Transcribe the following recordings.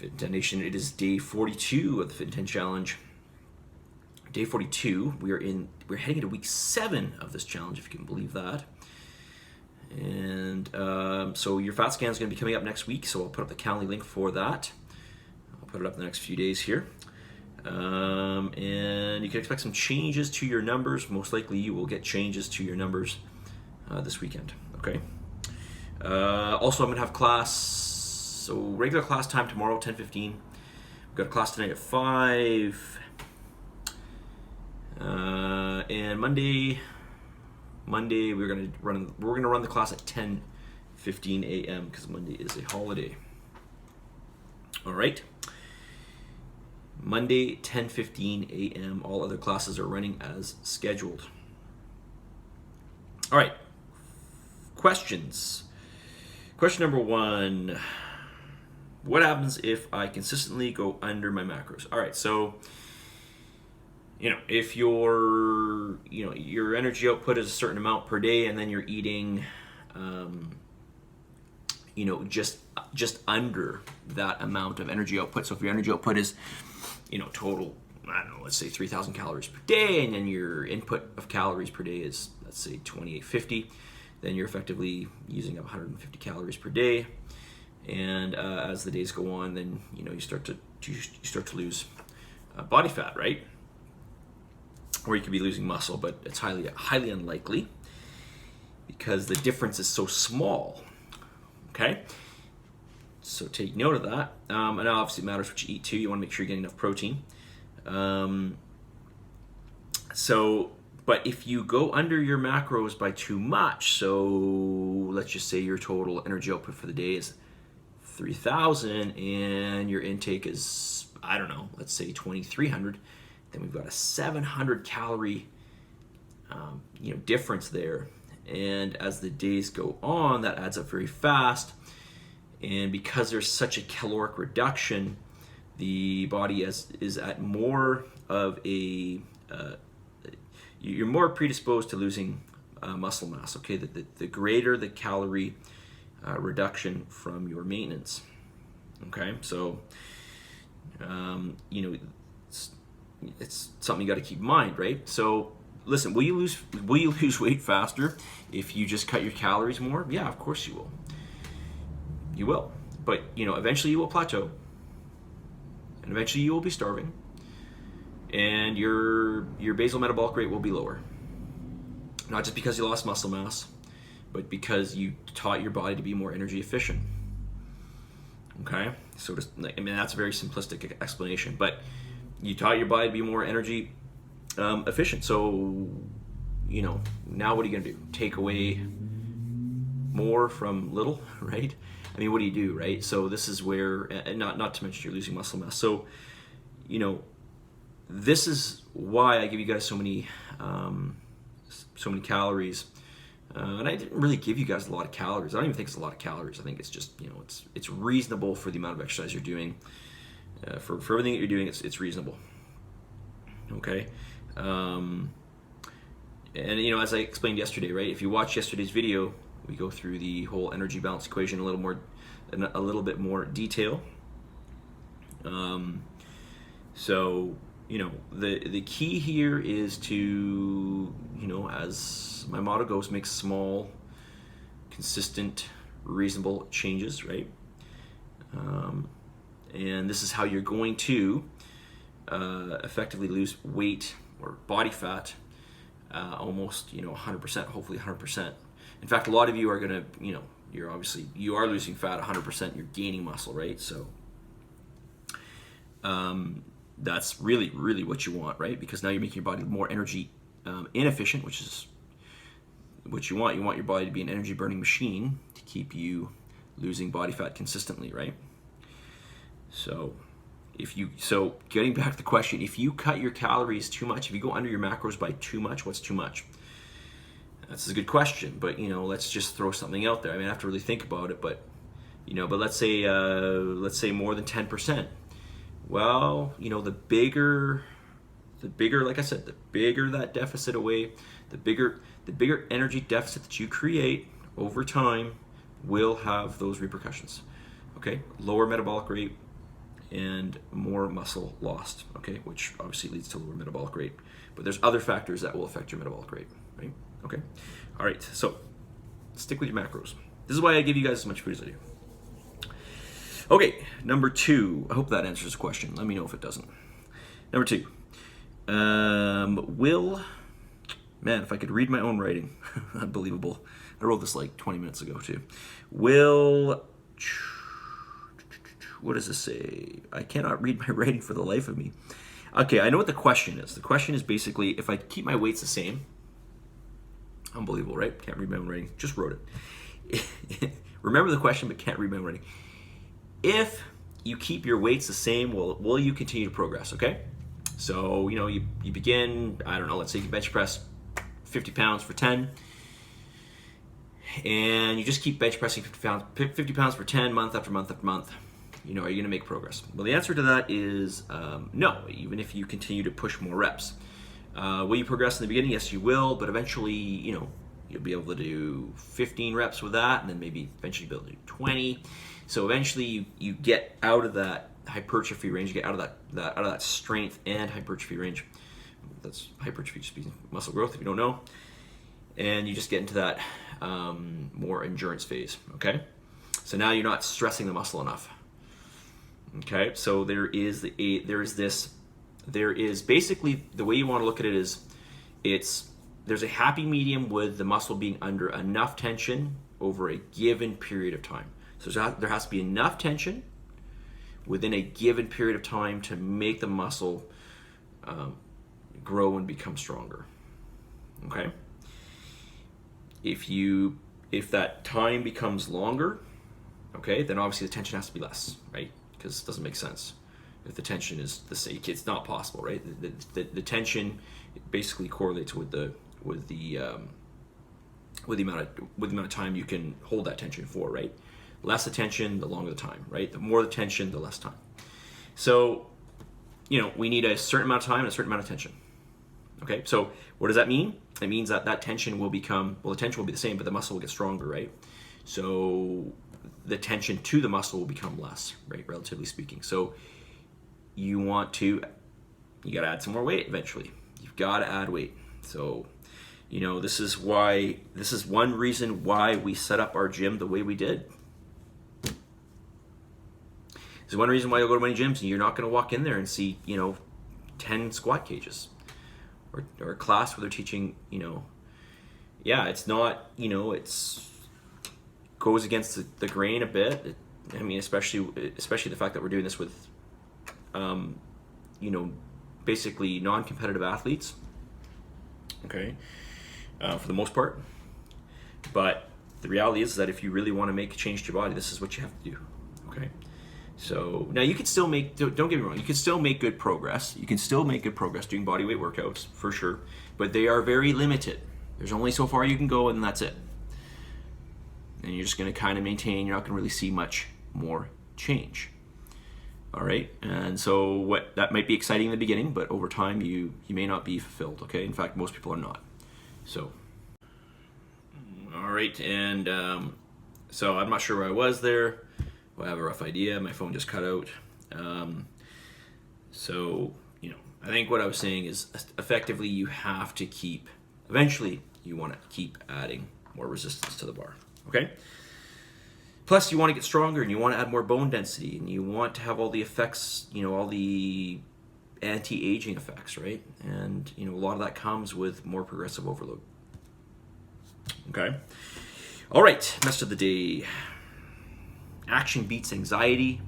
Fit 10 Nation, it is day 42 of the Fit 10 Challenge. Day 42, we're heading into week 7 of this challenge, if you can believe that. And so your fat scan is going to be coming up next week, so I'll put up the Calendly link for that. I'll put it up in the next few days here. And you can expect some changes to your numbers. Most likely you will get changes to your numbers this weekend, okay? Also, I'm going to have class, so regular class time tomorrow, 10:15. We've got a class tonight at 5. And Monday we're gonna run the class at 10:15 a.m. because Monday is a holiday. All right. Monday 10:15 a.m. All other classes are running as scheduled. All right. Questions. Question number 1. What happens if I consistently go under my macros? All right. So, if your energy output is a certain amount per day, and then you're eating, just under that amount of energy output. So if your energy output is, total, I don't know, let's say 3,000 calories per day, and then your input of calories per day is, let's say 2,850, then you're effectively using up 150 calories per day. And as the days go on, then you start to lose body fat, right? Or you could be losing muscle, but it's highly unlikely because the difference is so small. Okay, so take note of that. And obviously it matters what you eat too. You want to make sure you're getting enough protein. But if you go under your macros by too much, so let's just say your total energy output for the day is 3,000 and your intake is, I don't know, let's say 2,300, then we've got a 700 calorie difference there. And as the days go on, that adds up very fast. And because there's such a caloric reduction, the body is at more of a, you're more predisposed to losing muscle mass, okay? The greater the calorie reduction from your maintenance, okay? So, it's something you got to keep in mind, right? So listen, will you lose weight faster if you just cut your calories more? Yeah, of course you will. You will. But eventually you will plateau, and eventually you will be starving, and your basal metabolic rate will be lower. Not just because you lost muscle mass, but because you taught your body to be more energy efficient. Okay? So that's a very simplistic explanation, but you taught your body to be more energy efficient. So, now what are you going to do? Take away more from little, right? I mean, what do you do, right? So this is where, and not to mention you're losing muscle mass. So, this is why I give you guys so many calories. And I didn't really give you guys a lot of calories. I don't even think it's a lot of calories. I think it's just, it's reasonable for the amount of exercise you're doing. For everything that you're doing, it's reasonable. Okay, and as I explained yesterday, right? If you watch yesterday's video, we go through the whole energy balance equation a little bit more detail. So the key here is to as my motto goes, make small, consistent, reasonable changes, right? And this is how you're going to effectively lose weight or body fat almost 100%, hopefully 100%. In fact, a lot of you are going to, you are losing fat 100%, you're gaining muscle, right? So that's really, really what you want, right? Because now you're making your body more energy inefficient, which is what you want. You want your body to be an energy burning machine to keep you losing body fat consistently, right? So getting back to the question, if you cut your calories too much, if you go under your macros by too much, what's too much? That's a good question, but let's just throw something out there. I mean, I have to really think about it, but let's say more than 10%. Well, the bigger, like I said, the bigger that deficit away, the bigger energy deficit that you create over time will have those repercussions. Okay, lower metabolic rate, and more muscle lost, okay, which obviously leads to lower metabolic rate. But there's other factors that will affect your metabolic rate, right? Okay. All right, so stick with your macros. This is why I give you guys as much food as I do. Okay, number 2. I hope that answers the question. Let me know if it doesn't. Number 2. Man, if I could read my own writing, unbelievable. I wrote this like 20 minutes ago too. What does this say? I cannot read my writing for the life of me. Okay, I know what the question is. The question is basically, if I keep my weights the same, unbelievable, right? Can't read my own writing. Just wrote it. Remember the question, but can't read my own writing. If you keep your weights the same, will you continue to progress, okay? So, you begin, I don't know, let's say you bench press 50 pounds for 10, and you just keep bench pressing 50 pounds for 10, month after month after month. Are you going to make progress? Well, the answer to that is no, even if you continue to push more reps. Will you progress in the beginning? Yes, you will, but eventually, you'll be able to do 15 reps with that, and then maybe eventually be able to do 20. So eventually you get out of that hypertrophy range, you get out of that strength and hypertrophy range. That's hypertrophy, just means muscle growth if you don't know. And you just get into that more endurance phase, okay? So now you're not stressing the muscle enough. Okay, so there is basically, the way you want to look at it is, there's a happy medium with the muscle being under enough tension over a given period of time. So there has to be enough tension within a given period of time to make the muscle grow and become stronger. Okay? If that time becomes longer, okay, then obviously the tension has to be less, right? Because it doesn't make sense if the tension is the same. It's not possible, right? The tension basically correlates with the amount of time you can hold that tension for, right? Less attention, the longer the time, right? The more the tension, the less time. So, we need a certain amount of time and a certain amount of tension. Okay, so what does that mean? It means that tension will become, the tension will be the same, but the muscle will get stronger, right? So the tension to the muscle will become less, right? Relatively speaking. So you got to add some more weight eventually. You've got to add weight. So, this is one reason why we set up our gym the way we did. There's one reason why you'll go to many gyms and you're not going to walk in there and see, 10 squat cages or a class where they're teaching, it's not, it's goes against the grain a bit. Especially the fact that we're doing this with, basically non-competitive athletes, okay, for the most part. But the reality is that if you really want to make a change to your body, this is what you have to do, okay? So now you can still don't get me wrong, you can still make good progress. You can still make good progress doing bodyweight workouts, for sure, but they are very limited. There's only so far you can go, and that's it. And you're just going to kind of maintain, you're not going to really see much more change. All right, and so that might be exciting in the beginning, but over time you may not be fulfilled, okay? In fact, most people are not. So, all right, and so I'm not sure where I was there. I have a rough idea. My phone just cut out. So, I think what I was saying is effectively eventually you want to keep adding more resistance to the bar, okay? Plus, you want to get stronger and you want to add more bone density and you want to have all the effects, all the anti-aging effects, right? And, a lot of that comes with more progressive overload. Okay? All right, message of the day. Action beats anxiety.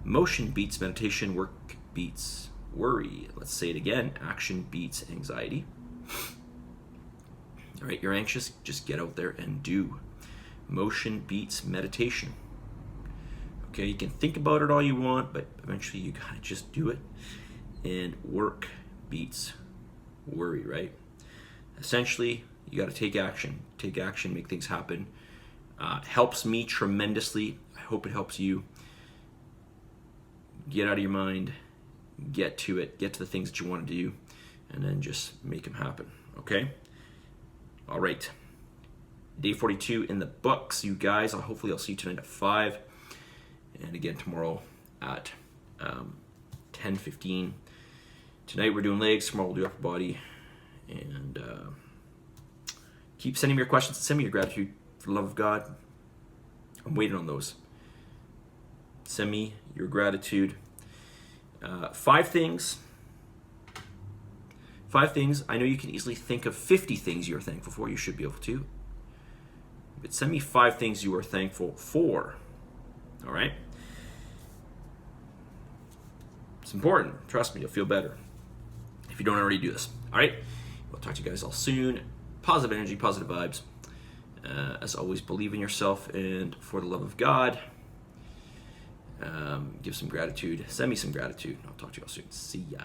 Motion beats meditation. Work beats worry. Let's say it again. Action beats anxiety. All right, you're anxious, just get out there and do. Motion beats meditation. Okay, you can think about it all you want, but eventually you gotta just do it. And work beats worry, right? Essentially, you gotta take action. Take action, make things happen. Helps me tremendously. I hope it helps you. Get out of your mind, get to it, get to the things that you want to do, and then just make them happen, okay? All right. Day 42 in the books, you guys. Hopefully I'll see you tonight at 5. And again tomorrow at 10, 15. Tonight we're doing legs, tomorrow we'll do upper body. And keep sending me your questions. Send me your gratitude for the love of God. I'm waiting on those. Send me your gratitude. 5 things. 5 things. I know you can easily think of 50 things you're thankful for. You should be able to. But send me 5 things you are thankful for. All right? It's important. Trust me, you'll feel better if you don't already do this. All right? We'll talk to you guys all soon. Positive energy, positive vibes. As always, believe in yourself and for the love of God. Give some gratitude. Send me some gratitude. I'll talk to you all soon. See ya.